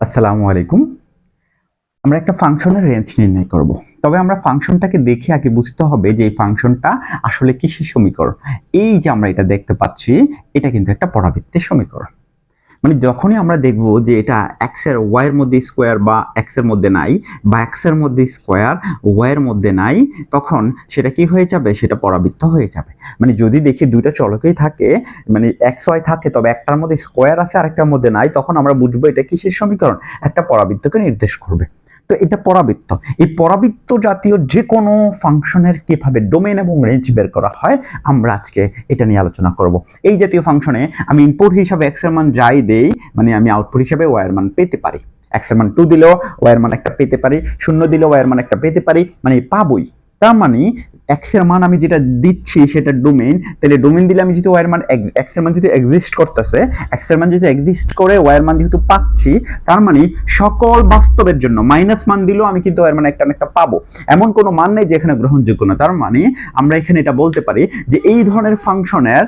আসসালামু আলাইকুম। আমরা একটা ফাংশনের রেঞ্জ নির্ণয় করব। তবে আমরা ফাংশনটাকে দেখে আগে বুঝতে হবে যে এই ফাংশনটা আসলে কিসের সমীকরণ। এই যে আমরা এটা দেখতে পাচ্ছি, এটা কিন্তু একটা পরাবৃত্তের সমীকরণ। মানে যখনই আমরা দেখব যে এটা x এর y এর মধ্যে স্কোয়ার বা x এর মধ্যে নাই, বা x এর মধ্যে স্কোয়ার y এর মধ্যে নাই, তখন সেটা কি হয়ে যাবে? সেটা পরাবৃত্ত হয়ে যাবে। মানে যদি দেখি দুইটা চলকেই থাকে, মানে x y থাকে, তবে একটার মধ্যে স্কোয়ার আছে আর একটার মধ্যে নাই, তখন আমরা বুঝবো এটা কিসের সমীকরণ? একটা পরাবৃত্তকে নির্দেশ করবে। তো এটা পরাবৃত্ত। এই পরাবৃত্ত জাতীয় যে কোনো ফাংশনের কিভাবে ডোমেন এবং রেঞ্জ বের করা হয়, আমরা আজকে এটা নিয়ে আলোচনা করব। এই জাতীয় ফাংশনে আমি ইনপুট হিসাবে x এর মান যাই দেই, মানে আমি আউটপুট হিসাবে y এর মান পেতে পারি। x এর মান 2 দিলেও y এর মান একটা পেতে পারি, 0 দিলেও y এর মান একটা পেতে পারি, মানে পাবোই। তার মানে x এর মান আমি যেটা দিচ্ছি সেটা ডোমেইন, তাহলে ডোমেইন দিলে আমি যদি y এর মান x এর মান যদি এক্সিস্ট করতেছে, x এর মান যদি এক্সিস্ট করে y এর মান যেহেতু পাচ্ছি, তার মানে সকল বাস্তবের জন্য মাইনাস মান দিলেও আমি কিন্তু y এর মান একটা না একটা পাবো। এমন কোনো মান নেই যে এখানে গ্রহণযোগ্য না। তার মানে আমরা এখানে এটা বলতে পারি যে এই ধরনের ফাংশনের,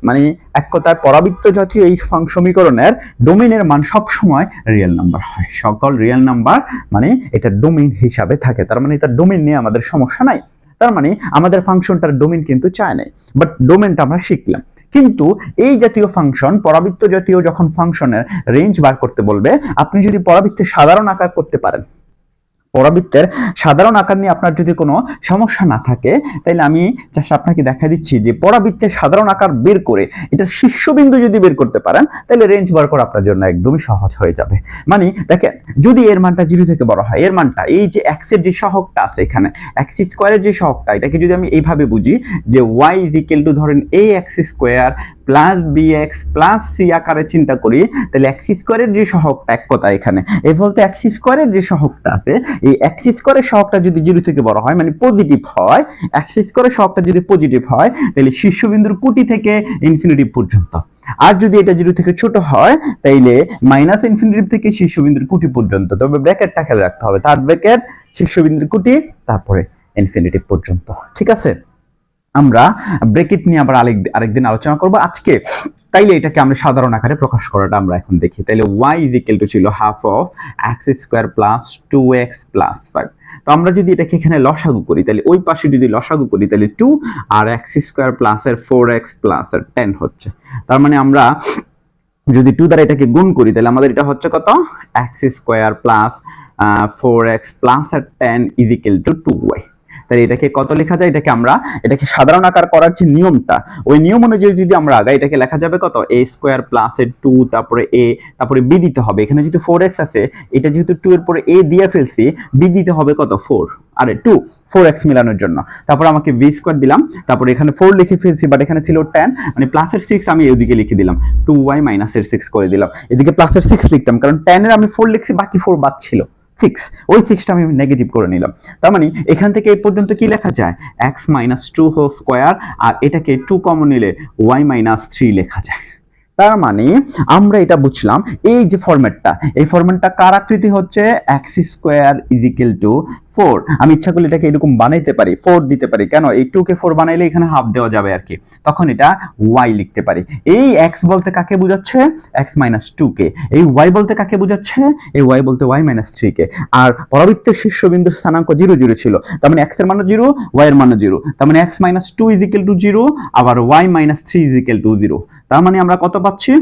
মানে এক কথায় পরাবৃত্ত জাতীয় এই সমীকরণের ডোমেইনের মান সব সময় রিয়েল নাম্বার হয়। সকল রিয়েল নাম্বার মানে এটা ডোমেইন হিসাবে থাকে। তার মানে এটা ডোমেইন নিয়ে আমাদের সমস্যা নাই। তার মানে আমাদের ফাংশনটার ডোমেইন কিন্তু চায় নাই, বাট ডোমেইনটা আমরা শিখলাম। কিন্তু এই জাতীয় ফাংশন, পরাবৃত্ত জাতীয় যখন ফাংশনের রেঞ্জ বার করতে বলবে, আপনি যদি পরাবৃত্তের সাধারণ আকার করতে পারেন, পরাবৃত্তের সাধারণ আকার নিয়ে আপনার যদি কোনো সমস্যা না থাকে, তাহলে আমি জাস্ট আপনাকে দেখা দিচ্ছি যে পরাবৃত্তের সাধারণ আকার বের করে এটা শীর্ষবিন্দু যদি বের করতে পারেন, তাহলে রেঞ্জ বার করা আপনার জন্য একদমই সহজ হয়ে যাবে। মানে দেখেন, যদি এর মানটা 0 থেকে বড় হয়, এর মানটা এই যে x এর যে সহগটা আছে এখানে, x স্কয়ারের যে সহগটা, এটাকে যদি আমি এইভাবে বুঝি যে y ধরেন ax square plus bx plus c আকারে চিন্তা করি, তাহলে x স্কয়ারের যে সহগটা, এক কথা এখানে এই বলতে x স্কয়ারের যে সহগটা আছে, এই x স্কয়ারের সহগটা যদি 0 থেকে বড় হয়, মানে পজিটিভ হয়, x স্কয়ারের সহগটা যদি পজিটিভ হয়, তাহলে শীর্ষবিন্দুর কুটি থেকে ইনফিনিটি পর্যন্ত। আর যদি এটা 0 থেকে ছোট হয়, তাইলে মাইনাস ইনফিনিটি থেকে শীর্ষবিন্দুর কুটি পর্যন্ত। তবে ব্র্যাকেটটা খেয়াল রাখতে হবে, থার্ড ব্র্যাকেট, শীর্ষবিন্দুর কুটি, তারপরে ইনফিনিটি পর্যন্ত। ঠিক আছে, আমরা ব্র্যাকেট নিয়ে আবার আরেকদিন আলোচনা করব আজকে। তাইলে এটাকে আমরা সাধারণ আকারে প্রকাশ করাটা আমরা এখন দেখি। তাইলে y ছিল half of x square plus 2x plus 5। তো আমরা যদি এটাকে এখানে লসাগু করি, তাহলে ওই পাশে যদি লসাগু করি, তাহলে 2 আর x স্কয়ার প্লাস এর 4x প্লাস এর 10 হচ্ছে। তার মানে আমরা যদি 2 দ্বারা এটাকে গুণ করি, তাহলে আমাদের এটা হচ্ছে কত? x square plus 4x plus আর 10 2y। তাহলে এটাকে কত লেখা যায়? এটাকে সাধারণ আকার করার যে নিয়মটা, ওই নিয়ম অনুযায়ী যদি আমরা আগাই, এটাকে লেখা যাবে কত? a স্কয়ার প্লাস এর 2, তারপরে a, তারপরে b দিতে হবে। এখানে যেহেতু 4x আছে, এটা যেহেতু 2 এর পরে a দিয়ে ফেলছি, b দিতে হবে কত? 4 আরে 2, 4x মিলানোর জন্য। তারপর আমাকে v স্কয়ার দিলাম, তারপরে এখানে 4 লিখে ফেলছি, বাট এখানে ছিল 10, মানে প্লাস এর 6 আমি এদিকে লিখে দিলাম, 2y মাইনাস এর 6 করে দিলাম। এদিকে প্লাস এর 6 লিখতাম, কারণ 10 এর আমি 4 লিখছি, বাকি 4 বাদ ছিল, 6, ওই 6টা আমি নেগেটিভ করে নিলাম। তার মানে এখান থেকে এই পর্যন্ত কি লেখা যায়? x মাইনাস 2 হোল স্কয়ার, আর এটাকে 2 কমন নিলে y মাইনাস 3 লেখা যায়। তার মানে আমরা এটা বুঝলাম, এই যে ফরম্যাটটা, এই ফরম্যাটটা কার আকৃতি হচ্ছে? x square is equal to 4। আমি ইচ্ছা করলে এটাকে এরকম বানাইতে পারি, 4 দিতে পারি। কেন? এই 2 কে 4 বানাইলে এখানে হাফ দেওয়া যাবে আর কি, তখন এটা y লিখতে পারি। এই x বলতে কাকে বোঝাচ্ছে? x মাইনাস 2 কে। এই y বলতে কাকে বোঝাচ্ছে? এই y বলতে y মাইনাস 3 কে। আর পরাবৃত্তের শীর্ষবিন্দুর স্থানাঙ্ক 0 0 ছিল, তার মানে x এর মানও 0, y এর মানও 0। তার মানে x minus 2 is equal to 0, আবার y minus 3 is equal to 0। তার মানে আমরা কত পাচ্ছি?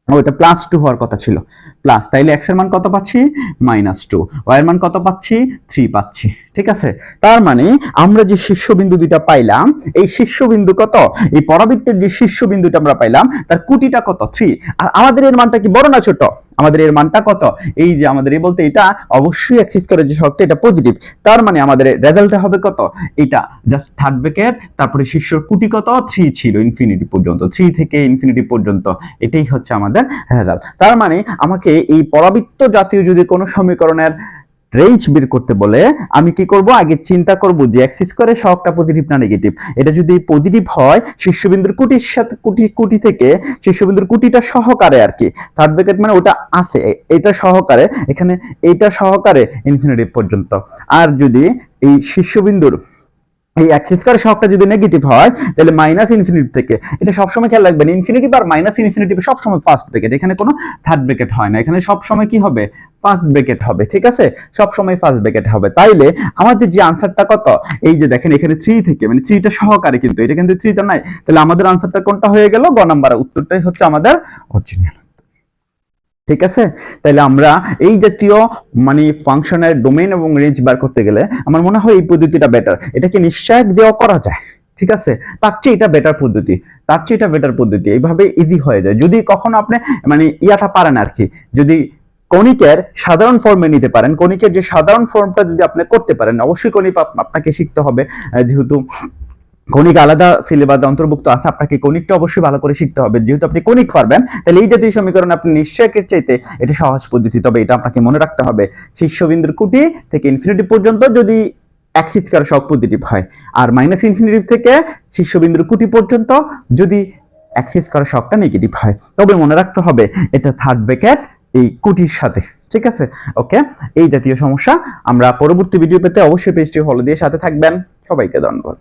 ওইটা প্লাস 2 হওয়ার কথা ছিল, প্লাস। তাইলে x এর মান কত পাচ্ছি? মাইনাস 2। y এর মান কত পাচ্ছি? 3 পাচ্ছি। ঠিক আছে, তার মানে আমরা যে শীর্ষবিন্দু দুইটা পাইলাম, এই শীর্ষবিন্দু কত? এই পরাবৃত্তের যে শীর্ষবিন্দুটা আমরা পাইলাম, তার কুটিটা কত? 3। আর আমাদের এর মানটা কি বড় না ছোট? আমাদের এর মানটা কত? এই যে আমাদের এই বলতে এটা অবশ্যই x স্কয়ারের যে সহগটা, এটা পজিটিভ। তার মানে আমাদের রেজাল্টটা হবে কত? এটা জাস্ট থার্ড ব্র্যাকেট, তারপরে শীর্ষর কুটি কত? 3 ছিল ইনফিনিটি পর্যন্ত, 3 থেকে ইনফিনিটি পর্যন্ত। এটাই হচ্ছে আমাদের রেজাল্ট। তার মানে আমাকে এই পরাবৃত্ত জাতীয় যদি কোনো সমীকরণের রেঞ্জ বের করতে বলে, আমি কি করব? আগে চিন্তা করব যে x স্কয়ারের সহগটা পজিটিভ না নেগেটিভ। এটা যদি পজিটিভ হয়, শীর্ষবিন্দুর কুটির সাথে কুটি থেকে শীর্ষবিন্দুর কুটিটা সহকারে আর কি, থার্ড ব্র্যাকেট মানে ওটা আছে, এটা সহকারে, এখানে এটা সহকারে ইনফিনিটি পর্যন্ত। আর যদি এই শীর্ষবিন্দুর এই এক্স স্কয়ার সহগটা যদি নেগেটিভ হয় তাহলে মাইনাস ইনফিনিটি থেকে, এটা সবসময় খেয়াল রাখবেন, ইনফিনিটি আর মাইনাস ইনফিনিটি সবসময় ফার্স্ট ব্র্যাকেট, এখানে কোনো থার্ড ব্র্যাকেট হয় না, এখানে সবসময় কি হবে, ফার্স্ট ব্র্যাকেট হবে, ঠিক আছে, সবসময় ফার্স্ট ব্র্যাকেট হবে। তাইলে আমাদের যে আনসারটা কত, এই যে দেখেন এখানে 3 থেকে, মানে 3টা সহকারে, কিন্তু এটা কিন্তু 3টা নাই, তাহলে আমাদের আনসারটা কোনটা হয়ে গেল, গ নাম্বার উত্তরটাই হচ্ছে আমাদের অরিজিনাল। ঠিক আছে, তাহলে আমরা এই জাতীয় মানে ফাংশনের ডোমেইন এবং রেঞ্জ বার করতে গেলে আমার মনে হয় এই পদ্ধতিটা বেটার, এটাকে নিশ্চয়ক দেওয়া করা যায়, ঠিক আছে, তার চেয়ে এটা বেটার পদ্ধতি, তার চেয়ে এটা বেটার পদ্ধতি, এইভাবে ইজি হয়ে যায়। যদি কখনো আপনি মানে ইয়াটা পারেন আর কি, যদি কণিকের সাধারণ ফর্মে নিতে পারেন, কণিকের যে সাধারণ ফর্মটা যদি আপনি করতে পারেন, অবশ্যই কণিক আপনাকে শিখতে হবে, যেহেতু কণিক আলাদা সিলেবাসে অন্তর্ভুক্ত আছে, আপনাকে কণিকটা অবশ্যই ভালো করে শিখতে হবে। যেহেতু আপনি কণিক পারবেন, তাহলে এই জাতীয় সমীকরণ আপনি নিশ্চয়কের চাইতে এটা সহজ পদ্ধতি, তবে এটা আপনাকে মনে রাখতে হবে শীর্ষবিন্দুর কুটি থেকে ইনফিনিটি পর্যন্ত যদি এক্স স্কয়ার সহগ পজিটিভ হয়, আর মাইনাস ইনফিনিটি থেকে শীর্ষবিন্দুর কুটি পর্যন্ত যদি এক্স স্কয়ার সহগটা নেগেটিভ হয়, তবে মনে রাখতে হবে এটা থার্ড ব্র্যাকেট এই কুটির সাথে, ঠিক আছে। ওকে, এই জাতীয় সমস্যা আমরা পরবর্তী ভিডিও পেতে অবশ্যই পেজটি ফলো দিয়ে সাথে থাকবেন। সবাইকে ধন্যবাদ।